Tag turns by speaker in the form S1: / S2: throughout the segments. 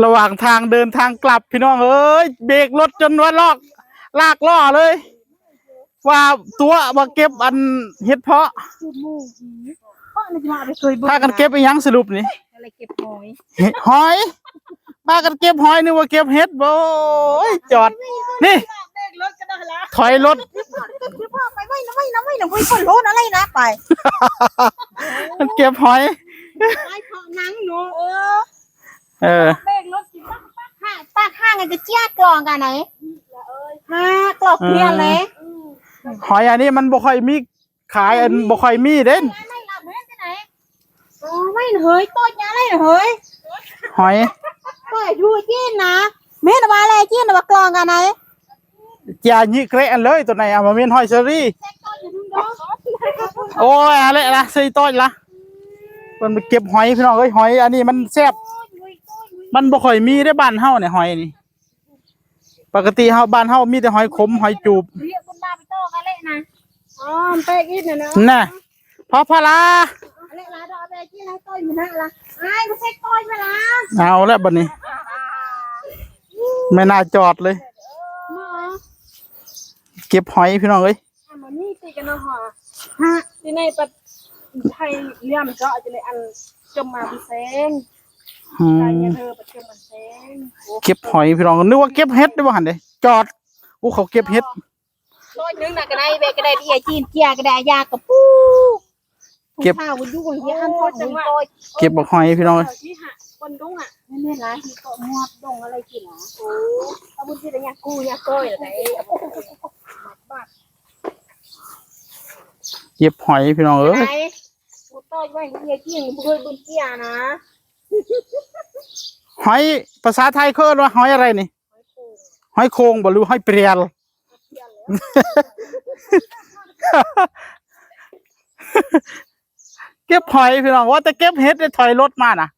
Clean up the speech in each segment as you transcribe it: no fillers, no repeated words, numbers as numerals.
S1: ระหว่างทางเดินทางกลับพี่น้องเอ้ยเบรกรถจนว่าลากล้อเลยว่าตัวมาเก็บอันเฮ็ดเพาะพากันเก็บไปยังสรุปนี่
S2: อะไรเก็บหอย
S1: หอยพากันเก็บหอยนึกว่าเก็บเฮ็ดโอ้ยจอดนี่ถอยรถ
S2: ไปไม่นะไม่คนรถอะไรนะไป
S1: มันเก็บหอย
S2: ไอ้เพาะนังหนู
S1: เออ
S2: เบรกรถกินป้าข้างไงจะเจี๊ยกลองกันไหนกลอกเพี้ยนเลย
S1: หอยอันนี้มันบ่ค่อยมีขายอันบ่ค่อยมีเด่น
S2: ไม่หลับเห็นที่ไหนโอ้ไม่เฮ้ยต้นยังไงเฮ้ย
S1: หอย
S2: ก็ดูจีนนะเมียนมาอะไรจีนมากลองกันไหน
S1: จ่าญิเกรอันเลยตัวไหนเอามาเมียนหอยเชอรี่โอ้ยอะไรนะซื้อต้นละมันเก็บหอยพี่น้องเอ้ยหอยอันนี้มันแซ่บมันบ่ค่อยมีได้บ้านเฮาเนี่ยหอยนี่ปกติเฮาบ้านเฮามีแต่หอยขมหอยจูบ
S2: เรียกคุณบ้าไปโต้กันเลยนะอ๋อเป๊กอีกนะเนาะ
S1: น่ะพอละ
S2: อะไรละดอกเป๊กที่ไหนต้อยมันละไอ้ไม่ใช่ต้อยมาละ
S1: เอาแล้วบัดนี้ไม่น่าจอดเลยเก็บหอยพี่น้องเอ้ย
S2: มันนี่ตีกันเนาะฮะที่ในประไทยเลี้ยมเจาะจะเลยอันจมมาพิเศษ
S1: เก็บหอยพี่น้องนึกว่าเก็บเห็ดได้บ่หันเด้จอดอู้เขาเก็บเห็ด
S2: ต้นนึงน่ะก็ได้เบก็ได้ที่จีนเจียก็ได้ยากระปูเก็บข้าวอยู่อย่างเงี้ยอันพอจังว่า
S1: เก็บบักหอยพี่น้อง
S2: ที่หะคนดุ้งอ่ะนี่ล่ะที่เกาะมวบดงอะไรกินล่ะโอ้เอาบุญที่ได้ยากูยาก้อยอะไร
S1: เก็บหอยพี่น้องเอ้ย
S2: กูต้อยไว้เงี้ยจิ้งบ่เคยบุญเจียนะ
S1: หอยภาษาไทยเขาเรียกว่าหอยอะไรนี่หอยโคงบ่หรือหอยเปรียลเก็บหอยพี่น้องว่าแต่เก็บเห็ดได้ถอยรถมาน่ะ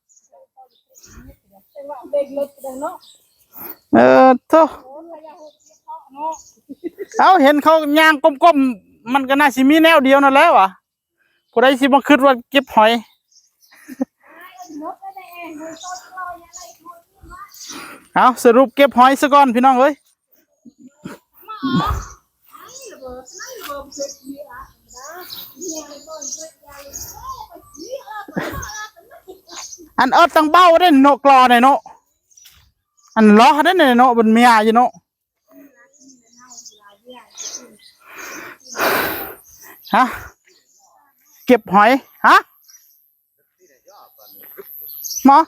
S1: โธ่เอาเห็นเขาย่างก้มๆมันก็น่าสิมีแนวเดียวนั่นแล้วอ่ะผู้ใดสิมาคิดว่าเก็บหอยเอาสรุปเก็บหอยซะก่อนพี่น้องเอ้ยอันตั้งเบ้าได้โนกรอหน่อยโนอันล้อได้หน่อยโนบนเมียอยู่โนฮะเก็บหอยฮะหมอ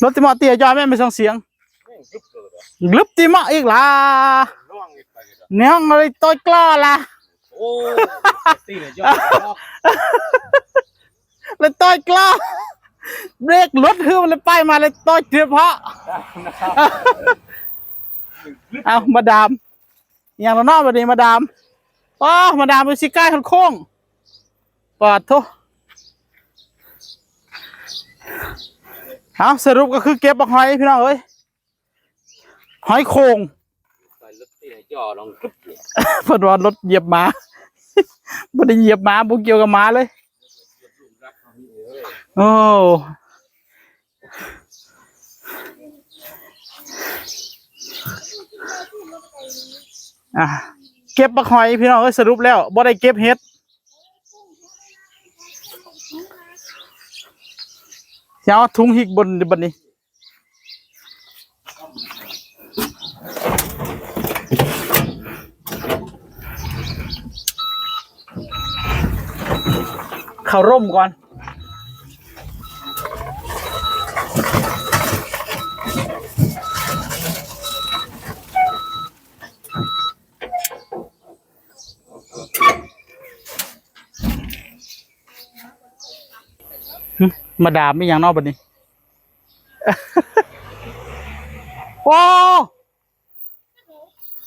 S1: รถติมอเตียจอยแม่ไม่ส่งเสียงกลึบติมออีกล่ะเนื้ออะไรต้อยกล้อล่ะโอ้ตีเลยจอยเลยต้อยกล้อเบรกรถคือมันเลยไปมาเลยต้อยเทียบเพาะเอามาดามอย่างเรานอกแบบนี้มาดามอ๋อมาดามเป็นซิก้าขันโค้งปอดทุเอาสรุปก็คือเก็บหอยพี่น้องเอ้ยหอยโคงเพิ่นว่ารถเหยียบหมาไม่ได้เหยียบหมาบุกเกี่ยวกับหมาเลยโอ้เก็บหอยพี่น้องเอ้ยสรุปแล้วบ่ได้เก็บเห็ดจะเอาถุงหิกบนนี้เข้าร่มก่อนมาดามไม่อย่างนอกบัดนี้โอ้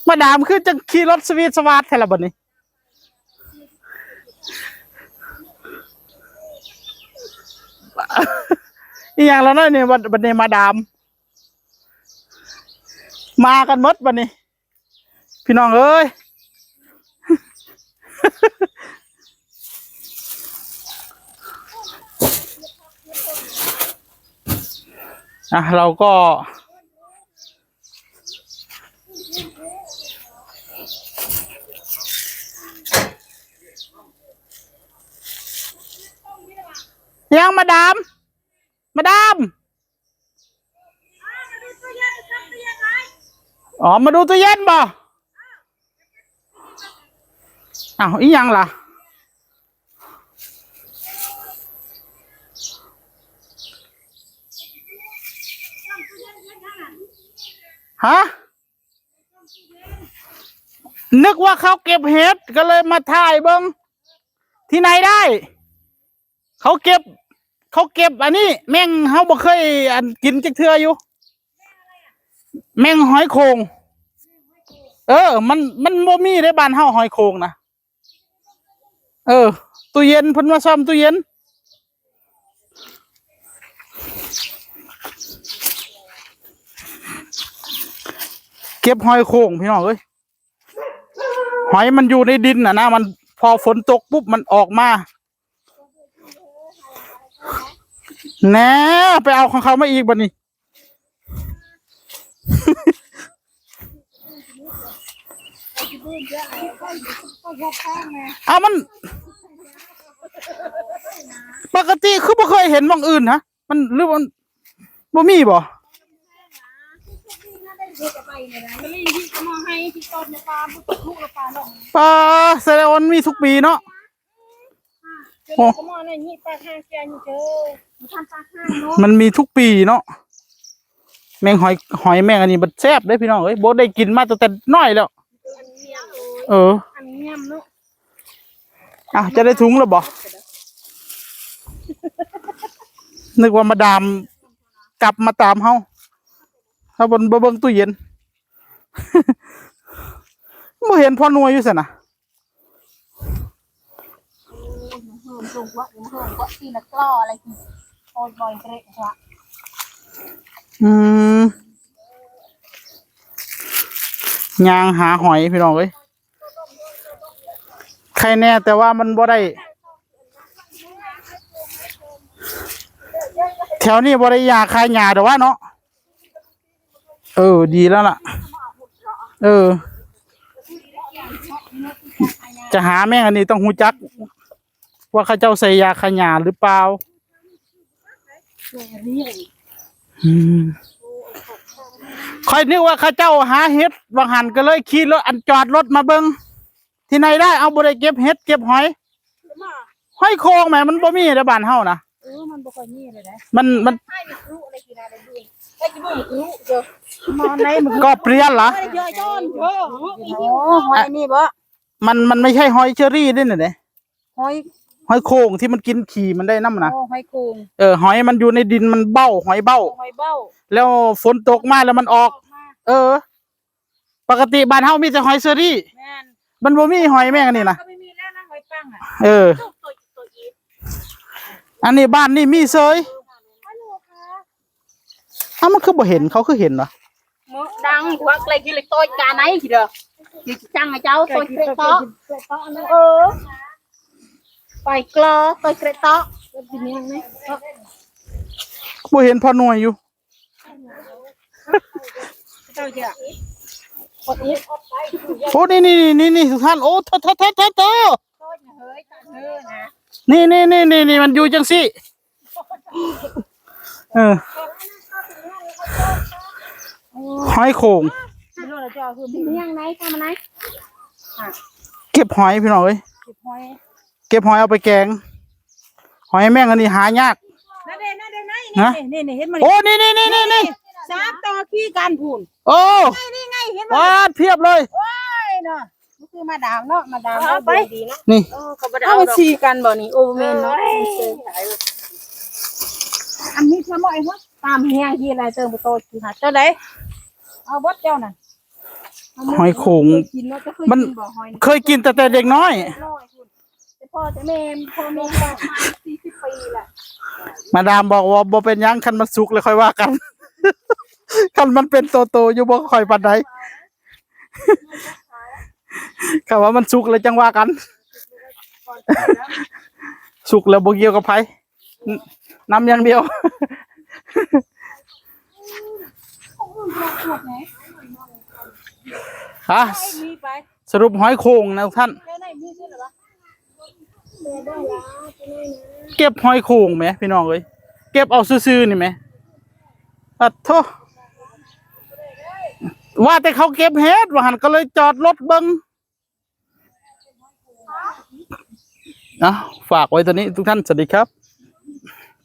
S1: มาดามคือจะขี่รถสวีทสวัสดิ์แทนละบัดนี้อีอย่างแล้วเนี่ยบัดนี้มาดามมากันหมดบัดนี้พี่น้องเอ้ย เราก็ยังมาดามอ๋อมาดูตู้เย็นบ่อ้าวอีหยังล่ะฮะนึกว่าเขาเก็บเห็ดก็เลยมาถ่ายเบิ้งที่ไหนได้เขาเก็บอันนี้แม่งเขาบ่เคยอันกินจักเทื่ออยู่แม่งหอยโขงมันบ่มีในบ้านเฮาหอยโขงนะตู้เย็นเพิ่นมาซ่อมตู้เย็นเก็บหอยโขงพี่น้องเอ้ยหอยมันอยู่ในดินนะมันพอฝนตกปุ๊บมันออกมาแน่ไปเอาของเขามาอีกบัดนี้เอามันปกติคือบ่เคยเห็นหม้องอื่นฮะมันหรือมันบ่มีบ่ปลาแสดงว่ามีทุกปีเนาะมันมีทุกปีเนาะแมงหอยแมงอันนี้มันแซ่บได้พี่น้องเอ้ยโบได้กินมาตั้งแต่น้อยแล้วจะได้ถุงแล้วบ่นึกว่ามาดามกลับมาตามเฮาถ้าบนเบิ่งตู้เย็นบ่เห็นพ่อหน่วยอยู่ซั่นน่ะยางหาหอยพี่น้องเอ้ยใครแน่แต่ว่ามันบ่ได้แถวนี้บ่ได้ยาคายหญ้าแต่ว่าเนาะดีแล้วล่ะจะหาแม่งอันนี้ต้องหูจักว่าเขาเจ้าใส่ยาคายหญ้าหรือเปล่าค่อยนึกว่าเขาเจ้าหาเห็ดบางหันก็เลยขี่รถจอดรถมาเบิ่งที่ไหนได้เอาบ่ได้เก็บเห็ดเก็บหอยโคงแหมมันบ่มีในบ้านเฮานะ
S2: มันบ่ค่อยมีเลยนะ
S1: มันก็เปรี้ยนเหรอ
S2: หอยนี่บ่
S1: มันไม่ใช่หอยเชอรี่ด้วยน่ะเด้หอยโขงที่มันกินขี้มันได้น้ำนะ
S2: หอยโขง
S1: หอยมันอยู่ในดินมันเบ้าหอยเบ้าแล้วฝนตกมาแล้วมันออกปกติบ้านเฮามีแต่หอยเชอรี่มันบ่มีหอยแม่งอันนี้นะอันนี้บ้านนี่มีเซยมันคือบ่เห็นเขาคือเห็นเหรอ
S2: ดังว่าอะไรกินเลยต้อยกาไหนกี่เด้อกี่จังไอ้เจ้าต้อยเกรตอไปเกลอต้อยเกรตอกินยังไง
S1: บ่เห็นพอหน่วยอยู่โอ้นี่ทุกท่านโอ้โทนี่มันอยู่จังสิหอยโขงเก็บหอยพี่น้องเอ้ยเก็บหอยเอาไปแกงหอยแม่งอันนี้หายาก
S2: นะนี่เห็นมัน
S1: โอ้นี่
S2: สามต่อขี้กันพูน
S1: โอ้
S2: นี่ไงเห็น
S1: วาดเพียบเลย
S2: โอ้ยเนาะคือมาดามเนาะมาดามไปดีนะ
S1: นี่
S2: เอามาซีกันบ่นี่โอเมนเนาะอันนี้ทำอะไรวะตามเฮียที่อะไรเติมไปโตกินหาเจ้าไหนเอาบดเจ้าน่ะ
S1: หอยโขงมันเคยกินแต่เด็กน้อย
S2: พ่อจะแม่พ่อแม่40 ปีแหละ
S1: มาดามบอกว่าบ่เป็นยังคันมันสุกเลยค่อยว่ากันคันมันเป็นโตอยู่บ่ค่อยปานใดคำว่ามันสุกเลยจังว่ากันสุกแล้วบ่เกี่ยวกับไผน้ำอย่างเดียว อ่ะ
S2: มีไป
S1: สรุปหอยโข่งนะทุกท่าน
S2: แค่ไหนมีใช่หรอวะ
S1: เก็บหอยโข่งไหมพี่น้องเอ้ยเก็บเอาซื่อๆนี่ไหมอ่ะโทษว่าแต่เขาเก็บเฮ็ดว่าหันก็เลยจอดรถเบิ้งฝากไว้ตัวนี้ทุกท่านสวัสดีครับ